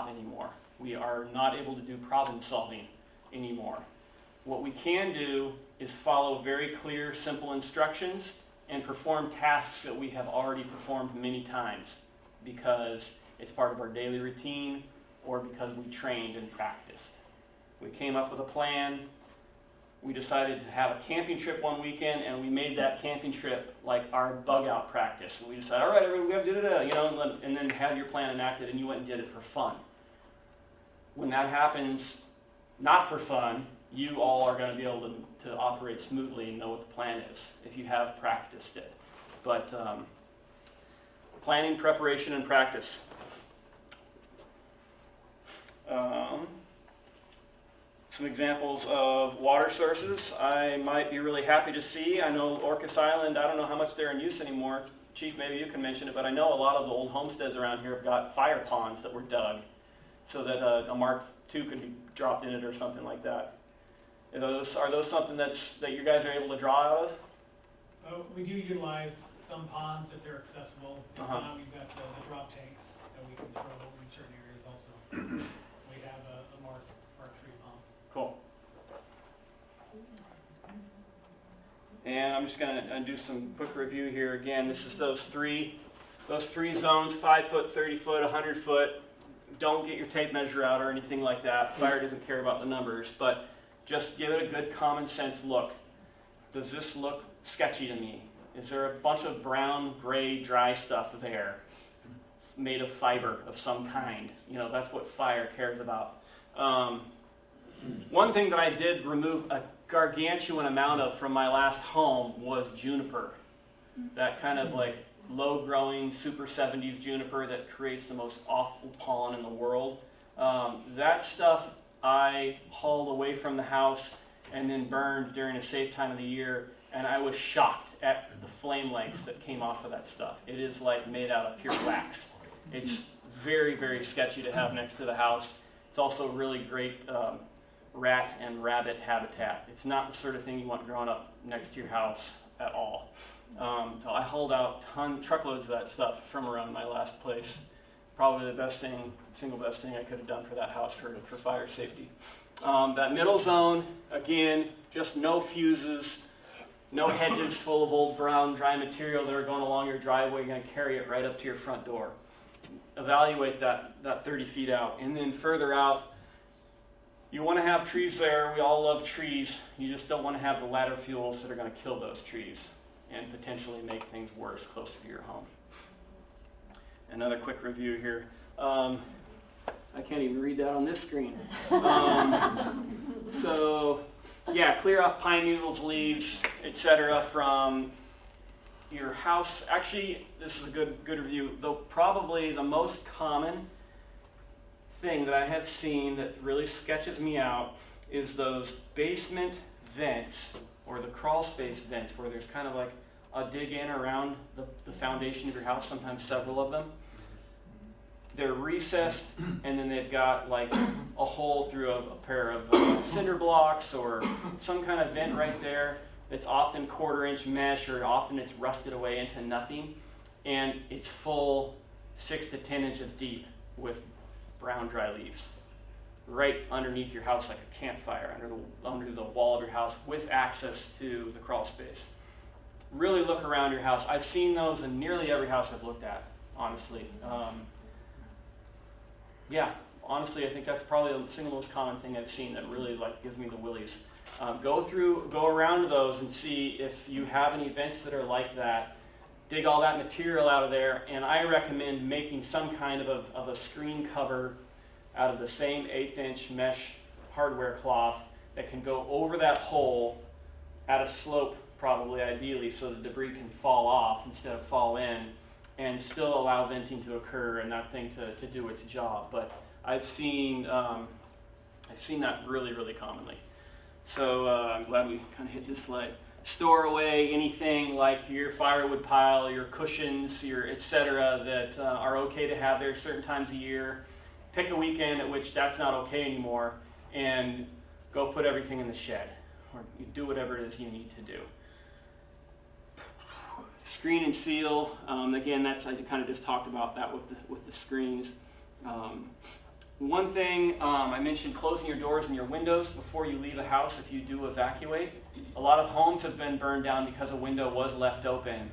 not anymore. We are not able to do problem solving anymore. What we can do is follow very clear, simple instructions and perform tasks that we have already performed many times because it's part of our daily routine or because we trained and practiced. We came up with a plan. We decided to have a camping trip one weekend, and we made that camping trip like our bug out practice. And we decided, all right, everyone, we have to do it, and then have your plan enacted, and you went and did it for fun. When that happens, not for fun, you all are going to be able to operate smoothly and know what the plan is if you have practiced it. But planning, preparation, and practice. Some examples of water sources I might be really happy to see. I know Orcas Island, I don't know how much they're in use anymore. Chief, maybe you can mention it, but I know a lot of the old homesteads around here have got fire ponds that were dug so that a Mark II could be dropped in it or something like that. Are those something that you guys are able to draw out of? We do utilize some ponds if they're accessible. If not, we've got the drop tanks that we can throw in certain areas also. We have a Mark III pump. Cool. And I'm just going to do some quick review here. Again, this is those three zones: 5 foot, 30 foot, 100 foot. Don't get your tape measure out or anything like that. Fire doesn't care about the numbers, but just give it a good common sense look. Does this look sketchy to me? Is there a bunch of brown, gray, dry stuff there made of fiber of some kind? That's what fire cares about. One thing that I did remove a gargantuan amount of from my last home was juniper. That kind of like low-growing super 70s juniper that creates the most awful pollen in the world. That stuff I hauled away from the house and then burned during a safe time of the year, and I was shocked at the flame lengths that came off of that stuff. It is like made out of pure wax. It's very, very sketchy to have next to the house. It's also really great rat and rabbit habitat. It's not the sort of thing you want growing up next to your house at all. So I hauled out truckloads of that stuff from around my last place. Probably the single best thing I could have done for that house for fire safety. That middle zone, again, just no fuses, no hedges full of old brown dry material that are going along your driveway. You're going to carry it right up to your front door. Evaluate that 30 feet out. And then further out, you want to have trees there. We all love trees. You just don't want to have the ladder fuels that are going to kill those trees and potentially make things worse closer to your home. Another quick review here. I can't even read that on this screen. So, yeah, clear off pine needles, leaves, etc. from your house. Actually, this is a good review. Though probably the most common thing that I have seen that really sketches me out is those basement vents or the crawl space vents where there's kind of like a dig in around the foundation of your house, sometimes several of them. They're recessed, and then they've got like a hole through a pair of cinder blocks or some kind of vent right there. It's often 1/4-inch mesh, or often it's rusted away into nothing, and it's full 6 to 10 inches deep with brown dry leaves right underneath your house, like a campfire under the wall of your house with access to the crawl space. Really look around your house. I've seen those in nearly every house I've looked at, honestly. Yeah, honestly, I think that's probably the single most common thing I've seen that really gives me the willies. Go around those and see if you have any vents that are like that. Dig all that material out of there, and I recommend making some kind of a screen cover out of the same 1/8-inch mesh hardware cloth that can go over that hole at a slope, probably ideally, so the debris can fall off instead of fall in, and still allow venting to occur and that thing to do its job. But I've seen that really, really commonly. So I'm glad we kind of hit this slide. Store away anything like your firewood pile, your cushions, your etc. that are okay to have there certain times a year. Pick a weekend at which that's not okay anymore, and go put everything in the shed, or you do whatever it is you need to do. Screen and seal. Again, I kind of just talked about that with the screens. one thing, I mentioned closing your doors and your windows before you leave a house if you do evacuate. A lot of homes have been burned down because a window was left open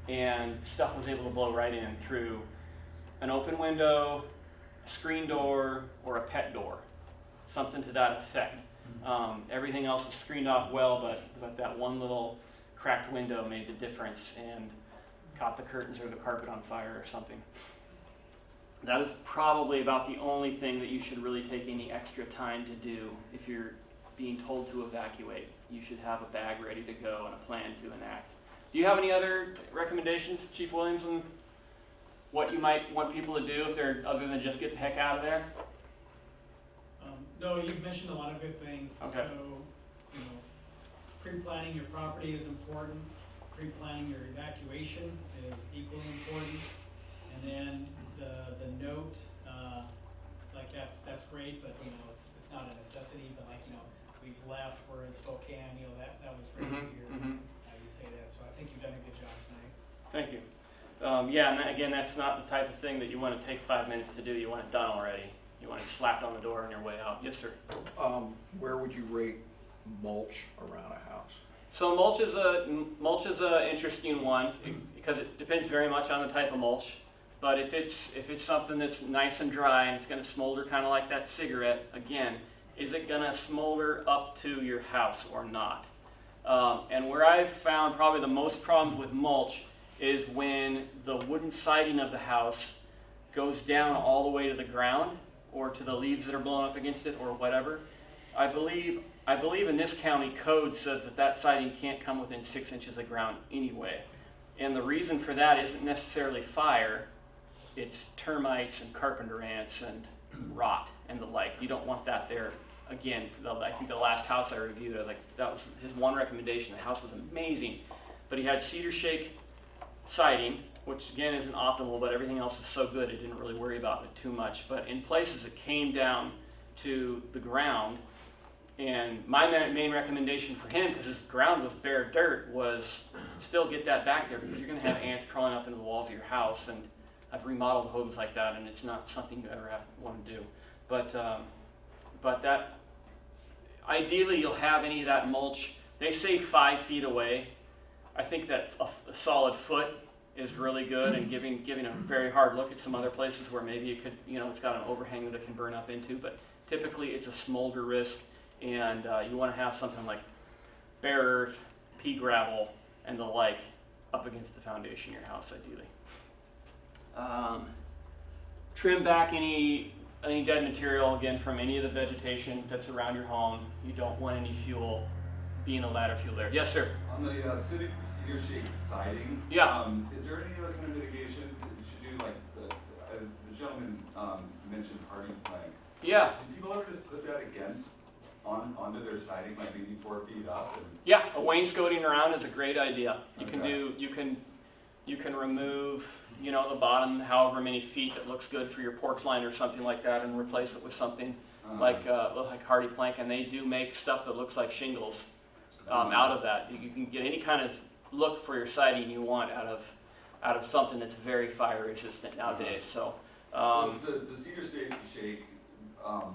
and stuff was able to blow right in through an open window, a screen door, or a pet door, something to that effect. Everything else was screened off well, but that one little cracked window made the difference and caught the curtains or the carpet on fire or something. That is probably about the only thing that you should really take any extra time to do if you're being told to evacuate. You should have a bag ready to go and a plan to enact. Do you have any other recommendations, Chief Williams, on what you might want people to do if they're, other than just get the heck out of there? No, you've mentioned a lot of good things. Okay. So, pre-planning your property is important. Pre-planning your evacuation is equally important. And then the note, like that's great, but it's not a necessity. But we've left. We're in Spokane. That was great to hear how you say that. So I think you've done a good job tonight. Thank you. Yeah, and again, that's not the type of thing that you want to take 5 minutes to do. You want it done already. You want it slapped on the door on your way out. Yes, sir. Where would you rate mulch around a house? So mulch is a interesting one because it depends very much on the type of mulch. But if it's something that's nice and dry and it's going to smolder kind of like that cigarette, again, is it going to smolder up to your house or not? And where I've found probably the most problems with mulch is when the wooden siding of the house goes down all the way to the ground or to the leaves that are blown up against it or whatever. I believe in this county code says that siding can't come within 6 inches of ground anyway. And the reason for that isn't necessarily fire. It's termites and carpenter ants and rot and the like. You don't want that there. Again, I think the last house I reviewed, that was his one recommendation. The house was amazing, but he had cedar shake siding, which again isn't optimal, but everything else was so good it didn't really worry about it too much. But in places it came down to the ground, and my main recommendation for him, because his ground was bare dirt, was still get that back there because you're going to have ants crawling up into the walls of your house. And I've remodeled homes like that, and it's not something you ever want to do. But that ideally you'll have any of that mulch. They say 5 feet away. I think that a solid foot is really good, and giving a very hard look at some other places where maybe it could, it's got an overhang that it can burn up into. But typically it's a smolder risk, and you want to have something like bare earth, pea gravel, and the like up against the foundation of your house ideally. Trim back any dead material, again, from any of the vegetation that's around your home. You don't want any fuel being a ladder fuel there. Yes, sir? On the cedar shake siding, yeah. Is there any other kind of mitigation that you should do? Like the gentleman mentioned hardy plank. Yeah. Do people ever just put that onto their siding, like maybe 4 feet up? Yeah, a wainscoting around is a great idea. You can remove the bottom however many feet that looks good for your porch line or something like that, and replace it with something like hardy plank. And they do make stuff that looks like shingles out of that. You can get any kind of look for your siding you want out of something that's very fire resistant nowadays. So the cedar shake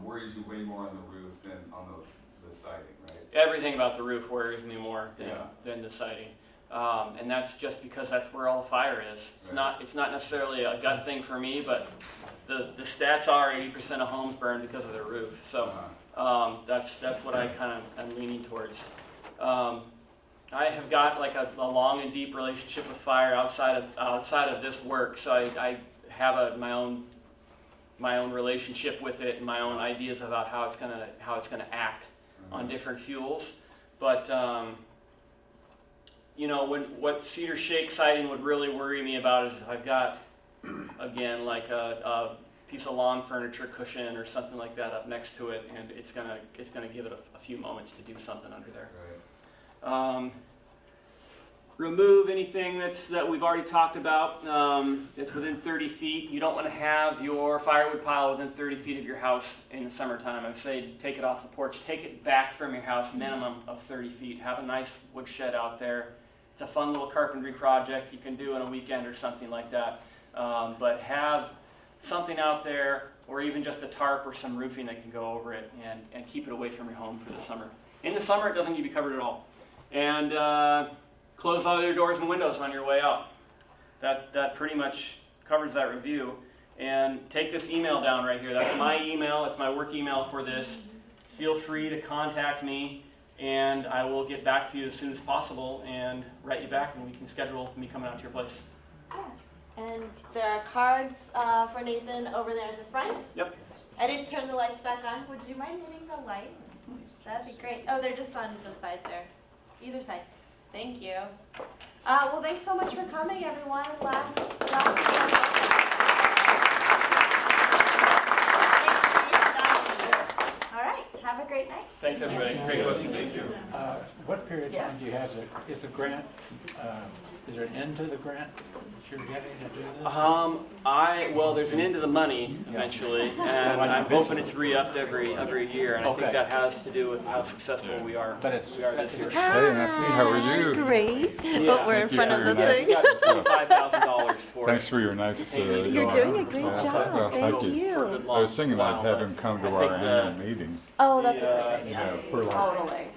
worries you way more on the roof than on the siding, right? Everything about the roof worries me more than the siding. And that's just because that's where all the fire is. It's not necessarily a gut thing for me, but the stats are 80% of homes burn because of their roof. So that's what I kind of am leaning towards. I have got like a long and deep relationship with fire outside of this work, so I have my own relationship with it and my own ideas about how it's gonna act on different fuels. But what cedar shake siding would really worry me about is if I've got, again, like a piece of lawn furniture cushion or something like that up next to it, and it's gonna give it a few moments to do something under there. Right. Remove anything that we've already talked about. It's within 30 feet. You don't want to have your firewood pile within 30 feet of your house in the summertime. I'd say take it off the porch. Take it back from your house, minimum of 30 feet. Have a nice wood shed out there. It's a fun little carpentry project you can do on a weekend or something like that. But have something out there or even just a tarp or some roofing that can go over it and keep it away from your home for the summer. In the summer, it doesn't need to be covered at all. And close all your doors and windows on your way out. That pretty much covers that review. And take this email down right here. That's my email. It's my work email for this. Feel free to contact me, and I will get back to you as soon as possible and write you back, and we can schedule me coming out to your place. And there are cards for Nathan over there in the front. Yep. I didn't turn the lights back on. Would you mind hitting the lights? That'd be great. Oh, they're just on the side there. Either side. Thank you. Well, thanks so much for coming, everyone. All right. Have a great night. Thanks, everybody. Great questions. Thank you. What period of time do you have? Is the grant, is there an end to the grant that you're getting to do this? Well, there's an end to the money eventually, and I'm hoping it's re-upped every year, and I think that has to do with how successful we are this year. Hey, Anthony, how are you? Great. Yeah. But we're in front of the thing. We got $25,000 for Thanks it. for your nice. You're doing a great well, job. well, Thank you. you. For a good I long was thinking I'd while, have but him come to I our think annual meeting, Oh, that's the, a great you idea. know, for like Totally.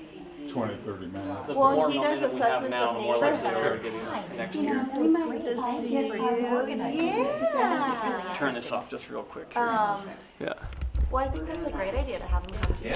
20, 30 minutes. The Well, more he does momentum we have assessments now, of the more likely we are to neighborhoods. get it next year. We might have to see you. Yeah. Turn this off just real quick. Yeah. Yeah. Well, I think that's a great idea to have him come to you.